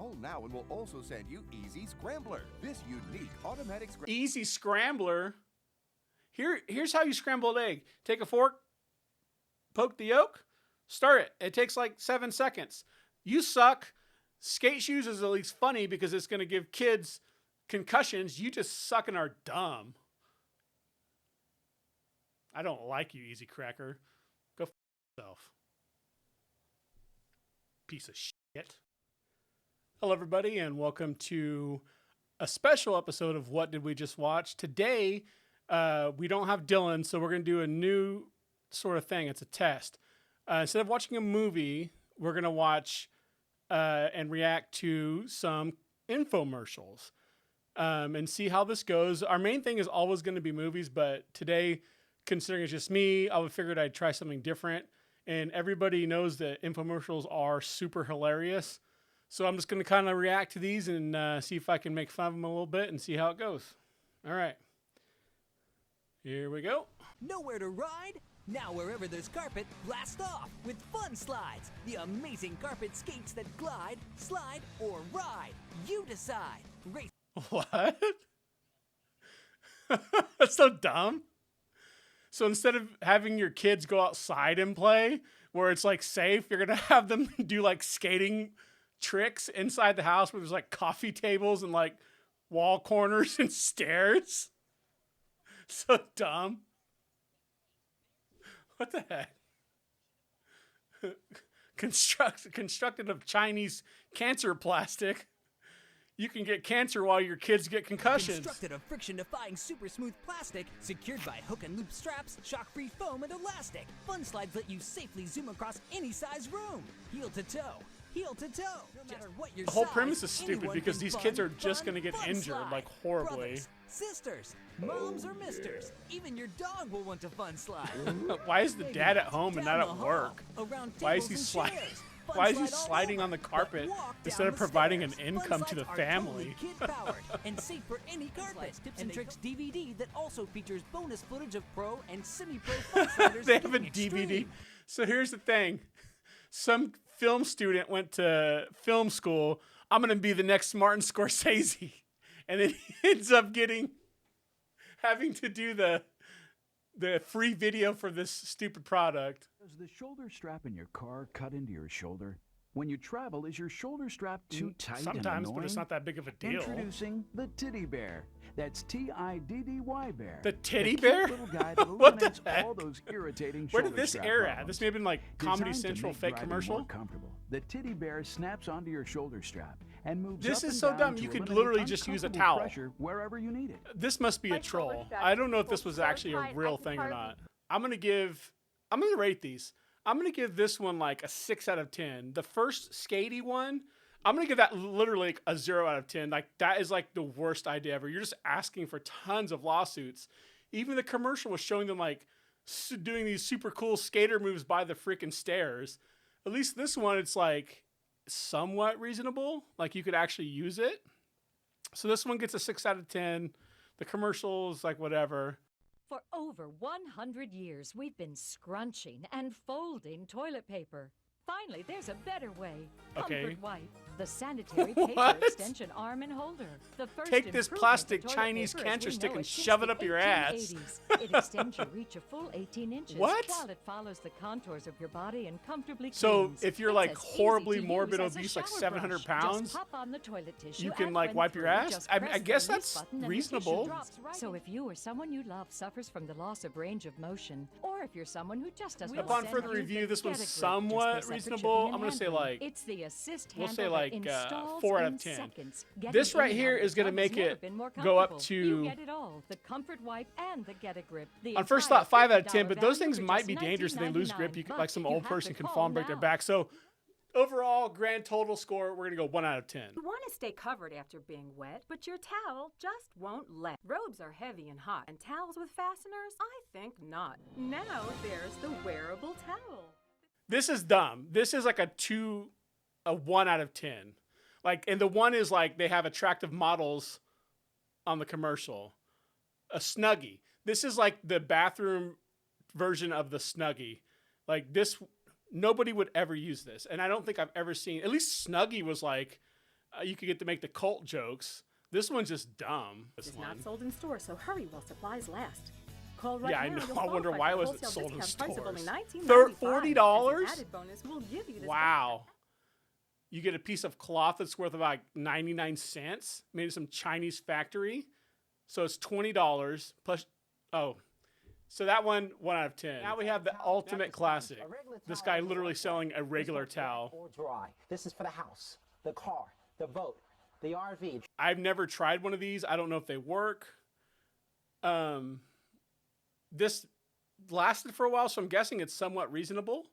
Call now and we'll also send you Easy Scrambler. This unique automatic Easy Scrambler. Here's how you scramble an egg. Take a fork, poke the yolk, stir it. It takes like 7 seconds. You suck. Skate shoes is at least funny because it's going to give kids concussions. You just suck and are dumb. I don't like you, Easy Cracker. Go f*** yourself. Piece of shit. Hello, everybody, and welcome to a special episode of What Did We Just Watch? Today, we don't have Dylan, so we're going to do a new sort of thing. It's a test. Instead of watching a movie, we're going to watch and react to some infomercials and see how this goes. Our main thing is always going to be movies, but today, considering it's just me, I figured I'd try something different. And everybody knows that infomercials are super hilarious. So I'm just going to kind of react to these and see if I can make fun of them a little bit and see how it goes. All right. Here we go. Nowhere to ride? Now wherever there's carpet, blast off with Fun Slides. The amazing carpet skates that glide, slide, or ride. You decide. Race. What? That's so dumb. So instead of having your kids go outside and play, where it's like safe, you're going to have them do like skating tricks inside the house where there's like coffee tables and like wall corners and stairs. So dumb. What the heck? Constructed of Chinese cancer plastic. You can get cancer while your kids get concussions. Constructed of friction-defying super smooth plastic, secured by hook and loop straps, shock-free foam, and elastic. Fun Slides let you safely zoom across any size room. Heel to toe. Heel to toe. No matter what your The whole size, premise is stupid anyone because can these kids are just fun going to get Fun injured Slide. like horribly. Brothers, sisters, moms or misters. Even your dog will want to Fun Slide. Why is the dad at home and not Down at the work? hall, around Why is tables he and sliding? chairs. Fun Why is he Slide all sliding over, on the but carpet walk instead down of the providing an stairs. income Fun to the Slides are family? Totally kid-powered and safe for any carpet. Tips and Tricks DVD that also features bonus footage of pro and semi-pro Fun Sliders. They have a getting DVD. extreme. So here's the thing. Some film student went to film school. I'm going to be the next Martin Scorsese. And then he ends up having to do the free video for this stupid product. Does the shoulder strap in your car cut into your shoulder? When you travel, is your shoulder strap too tight Sometimes, and annoying? but it's not that big of a deal. Introducing the Titty Bear. That's T-I-D-D-Y Bear. The Titty cute Bear? little guy that What the eliminates heck? all those irritating Where did shoulder this strap air at? problems. This may have been like Comedy Designed to Central make fake driving commercial. more comfortable. The Titty Bear snaps onto your shoulder strap and moves This up is and so down dumb, to you could eliminate literally just use a uncomfortable towel. pressure wherever you need it. This must be a troll. I don't know if this was actually a real thing or not. I'm going to rate these. I'm going to give this one like a 6 out of 10. The first skatey one, I'm going to give that literally like a 0 out of 10. Like that is like the worst idea ever. You're just asking for tons of lawsuits. Even the commercial was showing them like doing these super cool skater moves by the freaking stairs. At least this one, it's like somewhat reasonable. Like you could actually use it. So this one gets a 6 out of 10. The commercial is like whatever. For over 100 years, we've been scrunching and folding toilet paper. Finally, there's a better way. Okay. Comfort Wipe, the sanitary paper What? extension arm and holder. The first Take this improvement plastic to toilet Chinese paper as cancer we stick know and it since shove it the up your ass. 1880s. It extends your reach a full 18 inches What? while it follows the contours of your body and comfortably So cleans. if you're It's like as easy horribly to morbid use as a obese, like shower 700 brush. pounds, Just pop on the toilet tissue you can and like when wipe your through, ass. just I mean, I press the guess release that's button and the tissue reasonable. drops right so if you or someone you love suffers from the loss of range of motion, or if you're someone who just doesn't Upon send further you review, the this one's Get a Grip, somewhat just the separate reasonable. shipping I'm gonna and say, handling. like, It's the assist we'll say handle like, that installs 4 out of in 10. seconds. Getting This right in and here out is of gonna tubs make never it been more go up comfortable. to- You get it all, the Comfort Wipe and the Get a Grip. The On first entire thought, 5 out of 10, $50 but those value things for might just be dangerous if they lose grip. You could, $19.99, like some but you old have person to can call fall and break their now. back. So overall, grand total score, we're gonna go 1 out of 10. You want to stay covered after being wet, but your towel just won't let. Robes are heavy and hot, and towels with fasteners? I think not. Now there's the wearable towel. This is dumb. This is like a 1 out of 10. Like, and the one is like they have attractive models on the commercial. A Snuggie. This is like the bathroom version of the Snuggie. Like this, nobody would ever use this. And I don't think I've ever seen, at least Snuggie was like you could get to make the cult jokes. This one's just dumb. It's not sold in stores, so hurry while supplies last. Call right Yeah, I now. know. You'll I wonder qualify why for a was it wholesale sold in discount price of only stores? $19.95. $40? As an added bonus, we'll give you this Wow. You get a piece of cloth that's worth about 99 cents, made in some Chinese factory. So it's $20 plus. Oh, so that one out of 10. Now we have the ultimate classic. This guy literally selling a regular towel. Or dry. This is for the house, the car, the boat, the RV. I've never tried one of these. I don't know if they work. This lasted for a while, so I'm guessing it's somewhat reasonable.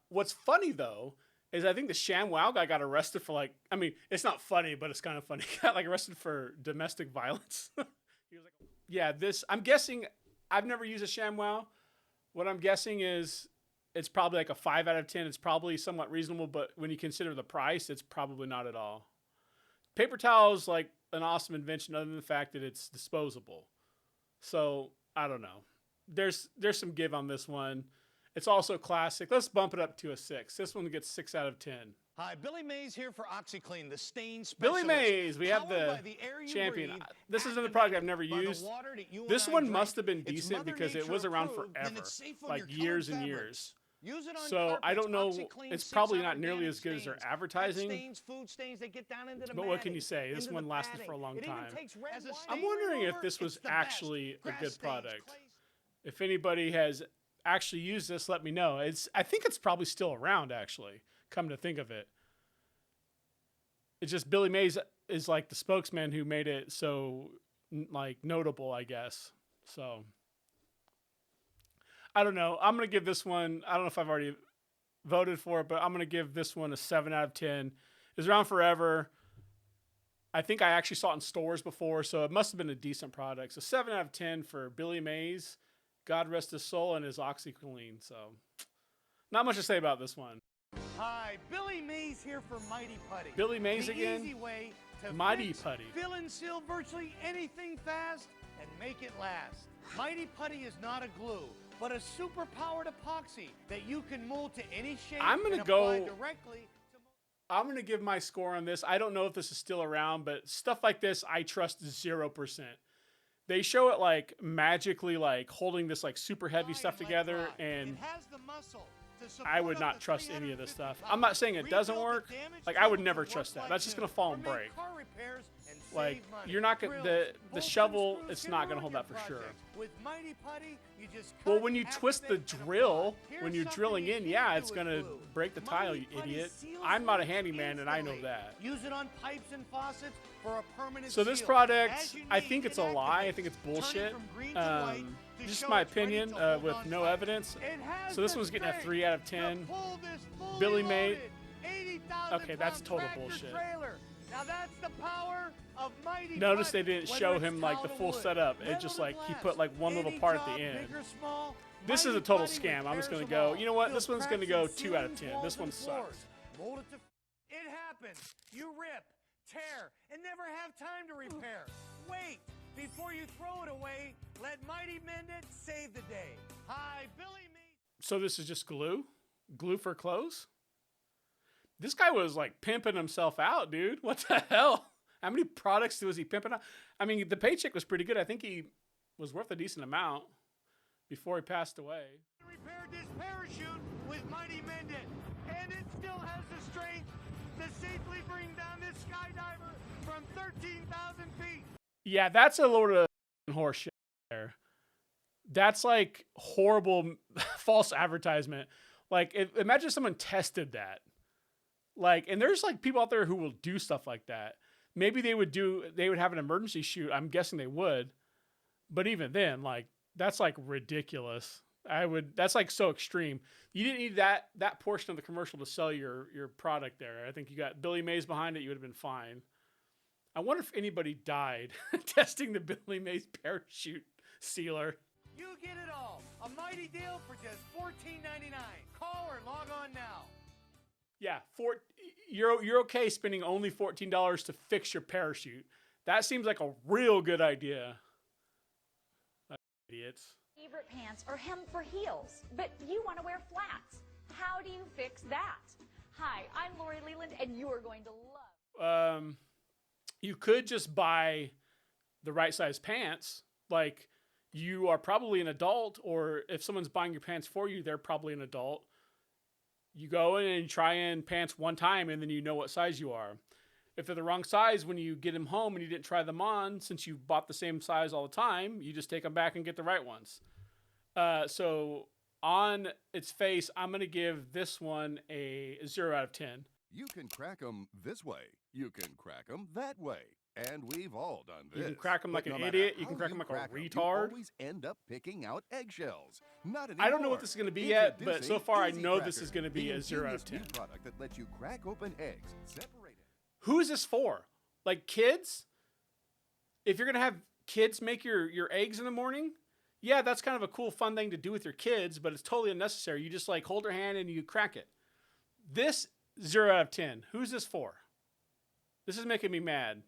What's funny though is I think the ShamWow guy got arrested for like, I mean, it's not funny, but it's kind of funny. He got like arrested for domestic violence. He was like, yeah, I'm guessing, I've never used a ShamWow. What I'm guessing is it's probably like a 5 out of 10. It's probably somewhat reasonable, but when you consider the price, it's probably not at all. Paper towel is like an awesome invention other than the fact that it's disposable. So I don't know. There's some give on this one. It's also classic. Let's bump it up to a 6. This one gets 6 out of 10. Hi, Billy Mays here for OxyClean, the stain specialist. Billy Mays, we have Powered the by the air you champion. breathe, This is another product I've never activated by the used. water that you and This I one drink. must have been It's decent Mother because it Nature was around approved, then forever, it's safe on like your years and colored years. fabrics. Use it on So I don't know. carpets. OxyClean It's 6 probably hour not nearly organic as good as their stains. Pet advertising. stains, food stains, they get down into the But what can you matting, say? This into one the lasted padding. for a long It even time. takes red I'm wine wondering if remover. this was It's the best. actually a Grass good stains, product. clay If anybody has actually used this, let me know. I think it's probably still around, actually, come to think of it. It's just Billy Mays is like the spokesman who made it so like notable, I guess. So I don't know. I'm going to give this one, I don't know if I've already voted for it, but I'm going to give this one a 7 out of 10. It's around forever. I think I actually saw it in stores before, so it must have been a decent product. So 7 out of 10 for Billy Mays. God rest his soul and his OxyClean. So not much to say about this one. Hi, Billy Mays here for Mighty Putty. Billy Mays the again? Easy way to Mighty fix, Putty. fill and seal virtually anything fast and make it last. Mighty Putty is not a glue, but a super-powered epoxy that you can mold to any shape I'm gonna and go- apply directly to I'm going to give my score on this. I don't know if this is still around, but stuff like this, I trust 0%. They show it like magically like holding this like super heavy stuff together, and it has the muscle to support I would up not to trust any of this 350 stuff. pounds. I'm not saying it doesn't Rebuild the work. damaged Like I would tools never to trust work that. That's just like going to fall new, and or break. make car repairs and Like save money. you're not going Drills, the bolts, shovel, and it's screws not can going to hold ruin that for your sure. projects. With Mighty Putty, you just Well, cut, when you twist the activate, and drill, apply. when Here's you're something drilling you in, can't yeah, do it's with going to glue. break the tile, you Mighty Putty idiot. seals I'm not a wounds handyman and I know instantly. that. Use it on pipes and faucets for a permanent So this seal. product, As you I need, think it's it a lie. I activates, think it's turning bullshit. from green to white to Just show my it's ready opinion to hold with on no tight. evidence. It has So this the one's getting a strength 3 out of to 10. pull this fully Billy May- loaded 80,000 Okay, that's pound total tractor bullshit. trailer. Now that's the power of Mighty Notice Putty. they didn't Whether show it's him like the tile full to wood, setup. It metal just to like he glass, put like one little any part at job, the end. big or small, This is Mighty a total Putty scam. I'm just repairs gonna them go, all. you know what? Fill This one's gonna cracks go in 2 out of ceilings, 10. walls, This one and floors. sucks. Mold it to. It happens. You rip, tear, and never have time to repair. Wait before you throw it away. Let Mighty mend it. Save the day. Hi, Billy Mays. So this is just glue? Glue for clothes? This guy was like pimping himself out, dude. What the hell? How many products was he pimping out? I mean, the paycheck was pretty good. I think he was worth a decent amount before he passed away. Repaired this parachute with Mighty Mend It, and it still has the strength to safely bring down this skydiver from 13,000 feet. Yeah, that's a load of horse shit there. That's like horrible false advertisement. Like, imagine someone tested that. Like, and there's like people out there who will do stuff like that. Maybe they would have an emergency shoot. I'm guessing they would. But even then, like, that's like ridiculous. That's like so extreme. You didn't need that portion of the commercial to sell your product there. I think you got Billy Mays behind it. You would have been fine. I wonder if anybody died testing the Billy Mays parachute sealer. You get it all. A mighty deal for just $14.99. Call or log on now. Yeah, you're okay spending only $14 to fix your parachute. That seems like a real good idea. Idiots. Favorite pants are hemmed for heels, but you want to wear flats. How do you fix that? Hi, I'm Lori Leland, and you are going to love. You could just buy the right size pants. Like, you are probably an adult, or if someone's buying your pants for you, they're probably an adult. You go in and try in pants one time, and then you know what size you are. If they're the wrong size when you get them home and you didn't try them on, since you bought the same size all the time, you just take them back and get the right ones. So on its face, I'm going to give this one a 0 out of 10. You can crack 'em this way. You can crack 'em that way. And we've all done this. You can crack 'em like But an no matter idiot. You how can crack 'em like a crack 'em, retard. You always end up picking out eggshells. Not anymore. I don't know what this is going to be yet, but so far I know this is going to be a 0 out of 10. The product that lets you crack open eggs, separate it. Who is this for? Like, kids? If you're going to have kids make your eggs in the morning, yeah, that's kind of a cool, fun thing to do with your kids, but it's totally unnecessary. You just, like, hold their hand and you crack it. This, 0 out of 10. Who's this for? This is making me mad.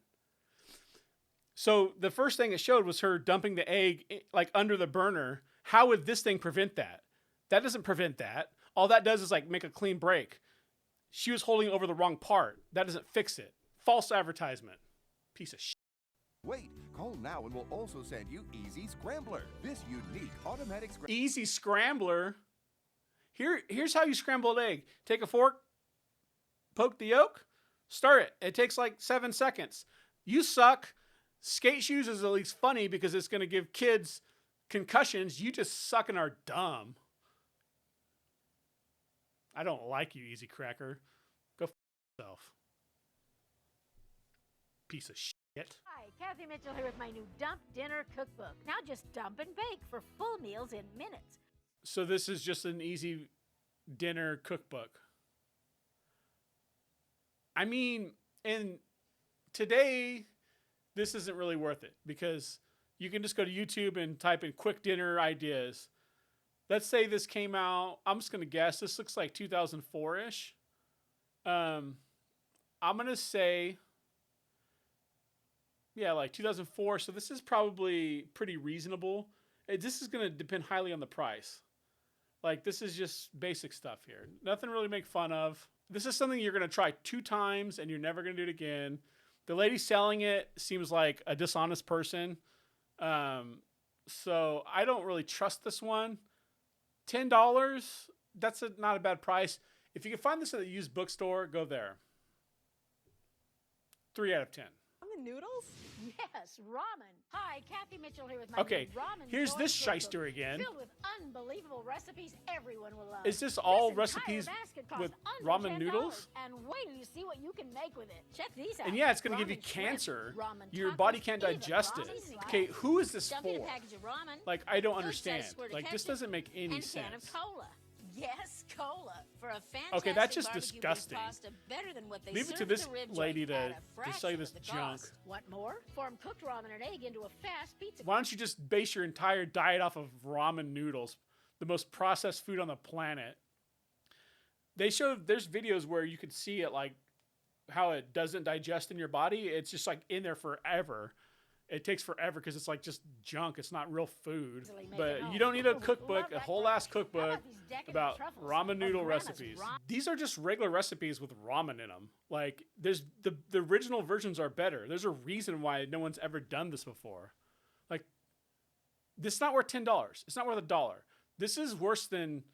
So the first thing it showed was her dumping the egg, like, under the burner. How would this thing prevent that? That doesn't prevent that. All that does is, like, make a clean break. She was holding over the wrong part. That doesn't fix it. False advertisement. Piece of shit. Wait, call now and we'll also send you Easy Scrambler. This unique automatic scrambler. Easy Scrambler. Here's how you scramble an egg. Take a fork, poke the yolk, stir it. It takes like 7 seconds. You suck. Skate shoes is at least funny because it's going to give kids concussions. You just suck and are dumb. I don't like you, Easy Cracker. Go f yourself. Piece of shit. Hi, Kathy Mitchell here with my new Dump Dinner Cookbook. Now just dump and bake for full meals in minutes. So this is just an easy dinner cookbook. I mean, and today, this isn't really worth it because you can just go to YouTube and type in quick dinner ideas. Let's say this came out, I'm just going to guess, this looks like 2004-ish. I'm going to say, yeah, like 2004. So this is probably pretty reasonable. This is going to depend highly on the price. Like, this is just basic stuff here. Nothing really to make fun of. This is something you're going to try 2 times and you're never going to do it again. The lady selling it seems like a dishonest person. So I don't really trust this one. $10, that's not a bad price. If you can find this at a used bookstore, go there. 3 out of 10. Ramen noodles? Yes, ramen. Hi, Kathy Mitchell here with my Okay, new ramen here's this soy cookbook, shyster again. filled with unbelievable recipes everyone will love. Is this all This recipes entire basket costs with under ramen $10, noodles? And wait till you see what you can make with it. Check these out. And yeah, it's going to give you Ramen shrimp, cancer. ramen Your tacos, body can't even digest ramen it. slices. Okay, who is this Dump in a for? package of ramen, Like, I don't full-size understand. squirt of Like, this ketchup, doesn't make any and a can of sense. cola. Yes, cola. For a fantastic Okay, that's just barbecue disgusting. pasta better than what they Leave it to serve this at the rib lady joint at to a sell fraction you of this the junk. cost. What more? Form cooked ramen and egg into a fast pizza. Why don't you just base your entire diet off of ramen noodles, the most processed food on the planet? They showed, there's videos where you could see it, like how it doesn't digest in your body. It's just like in there forever. It takes forever because it's like just junk. It's not real food. But you don't need a cookbook, a whole ass cookbook about ramen noodle recipes. These are just regular recipes with ramen in them. Like, there's the original versions are better. There's a reason why no one's ever done this before. Like, this is not worth $10. It's not worth $1. This is worse than,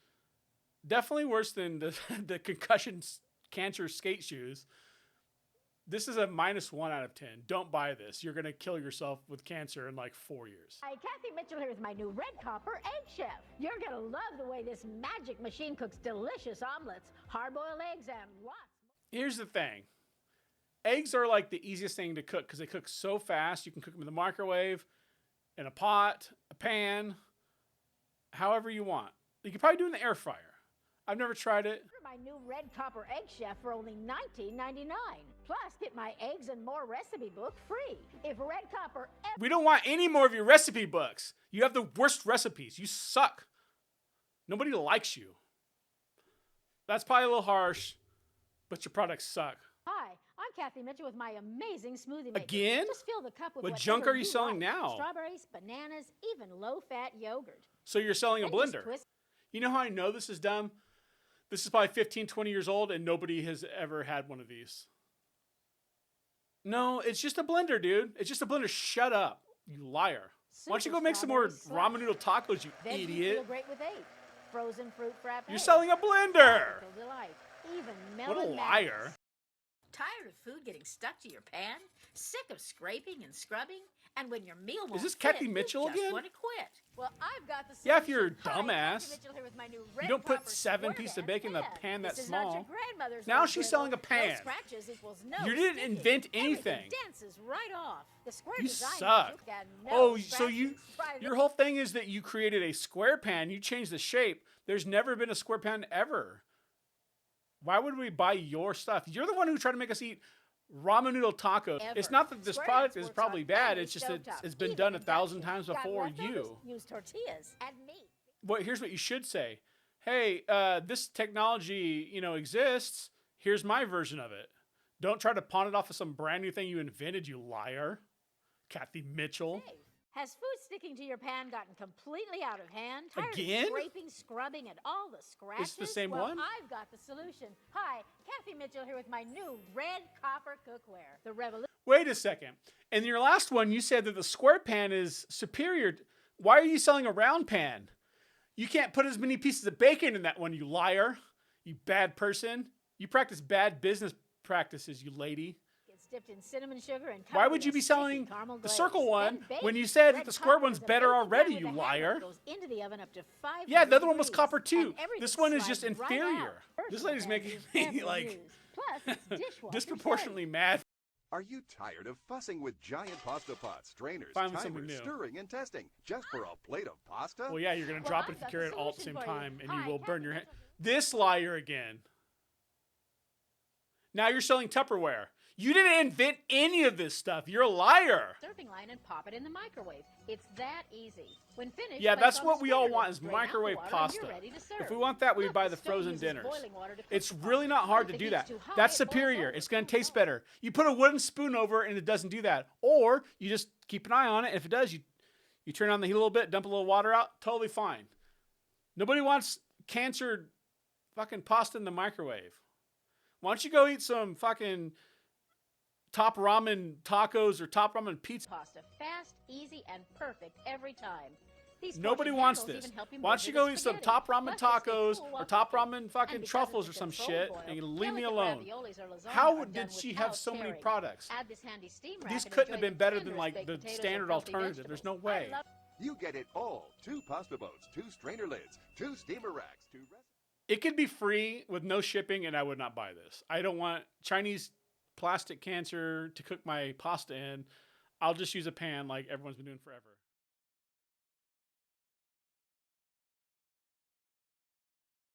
definitely worse than the concussion cancer skate shoes. This is a -1 out of 10. Don't buy this. You're going to kill yourself with cancer in like 4 years. Hi, Kathy Mitchell here with my new Red Copper Egg Chef. You're going to love the way this magic machine cooks delicious omelets, hard-boiled eggs, and lots. Here's the thing. Eggs are like the easiest thing to cook because they cook so fast. You can cook them in the microwave, in a pot, a pan, however you want. You can probably do it in the air fryer. I've never tried it. My new Red Copper Egg Chef for only $19.99. Plus, get my eggs and more recipe book free. If Red Copper ever... We don't want any more of your recipe books. You have the worst recipes. You suck. Nobody likes you. That's probably a little harsh, but your products suck. Hi, I'm Kathy Mitchell with my amazing smoothie maker. Again? Just fill the cup with What junk whatever are you selling like. now? Strawberries, bananas, even low-fat yogurt. So you're selling a Then just blender. twist- You know how I know this is dumb? This is probably 15, 20 years old, and nobody has ever had one of these. No, it's just a blender, dude. It's just a blender. Shut up, you liar. Why don't you go make some more ramen noodle tacos, you idiot? Feel great with 8. Frozen fruit frappe. You're selling a blender. Delight. Even What a melon liar. Tired of food getting stuck to your pan? Sick of scraping and scrubbing? And when your meal won't Is this fit, Kathy Mitchell you just again? want to quit. Well, I've got the Yeah, if you're a solution. Hi, dumbass. Kathy Mitchell here with my new You red don't put copper 7 square pieces of dance bacon in a pan. pan that This is not small. your grandmother's Now old she's griddle. selling a pan. No scratches equals no You didn't sticking. invent Everything anything. dances right off. The square You design suck. magic and no Oh, so scratches. your whole thing is that you created a square pan. You changed the shape. There's never been a square pan ever. Why would we buy your stuff? You're the one who tried to make us eat ramen noodle tacos. It's not that this product is probably bad. It's just that it's been done 1,000 times before you. Use tortillas and meat. Well, here's what you should say. Hey, this technology, exists. Here's my version of it. Don't try to pawn it off of some brand new thing you invented, you liar. Kathy Mitchell. Hey, has food sticking to your pan gotten completely out of hand? Tired Again? of scraping, scrubbing, and all the scratches? Is it the same well, one? I've got the solution. Hi, Kathy Mitchell here with my new red copper cookware. The revolution. Wait a second. In your last one, you said that the square pan is superior. Why are you selling a round pan? You can't put as many pieces of bacon in that one, you liar. You bad person. You practice bad business practices, you lady. It's dipped in cinnamon sugar and Why would you be selling the circle one when you said that the square one's better already, you liar? Goes into the oven up to 500 Yeah, the other one was degrees, copper too. and everything This one is just slides right inferior. out. This lady's making me like Plus, it's dishwasher disproportionately mad. Are you tired of fussing with giant pasta pots, strainers, Finally something timers, new. stirring and testing just for a plate of pasta? Well, yeah, you're going to drop it if you I've carry it got all the at the same solution for you. time, and Hi, you will burn Kathy your hand. Mitchell. This liar again. Now you're selling Tupperware. You didn't invent any of this stuff. You're a liar. Serving line and pop it in the microwave. It's that easy. When finished, Yeah, place that's on what the we all strainer, want is drain out the microwave water, and pasta. you're ready to serve. If we want that, we Look, buy the stove frozen uses dinners. boiling water to cook It's the really pasta. not hard If to the do heat's that. too high, That's it boils superior. over. It's going to taste better. You put a wooden spoon over it and it doesn't do that. Or you just keep an eye on it. If it does, you turn on the heat a little bit, dump a little water out, totally fine. Nobody wants cancer fucking pasta in the microwave. Why don't you go eat some fucking top ramen tacos or top ramen pizza? Pasta, fast, easy, and perfect every time. These Nobody portion wants handles this. even help you Why don't measure you the go eat some spaghetti. top ramen Plus, they stay tacos cool or while top cooking. ramen And fucking because truffles or it's a some controlled shit boil, and you leave me delicate alone? raviolis or lasagna How are did done she without have so many tearing. products? Add this handy steam rack These and couldn't have enjoy been better than tenderest like baked the potatoes or standard healthy alternative. There's no vegetables. I way. love You get it all. 2 pasta boats, 2 strainer lids, 2 steamer racks, 2 It could be free with no shipping, and I would not buy this. I don't want Chinese plastic cancer to cook my pasta in. I'll just use a pan like everyone's been doing forever.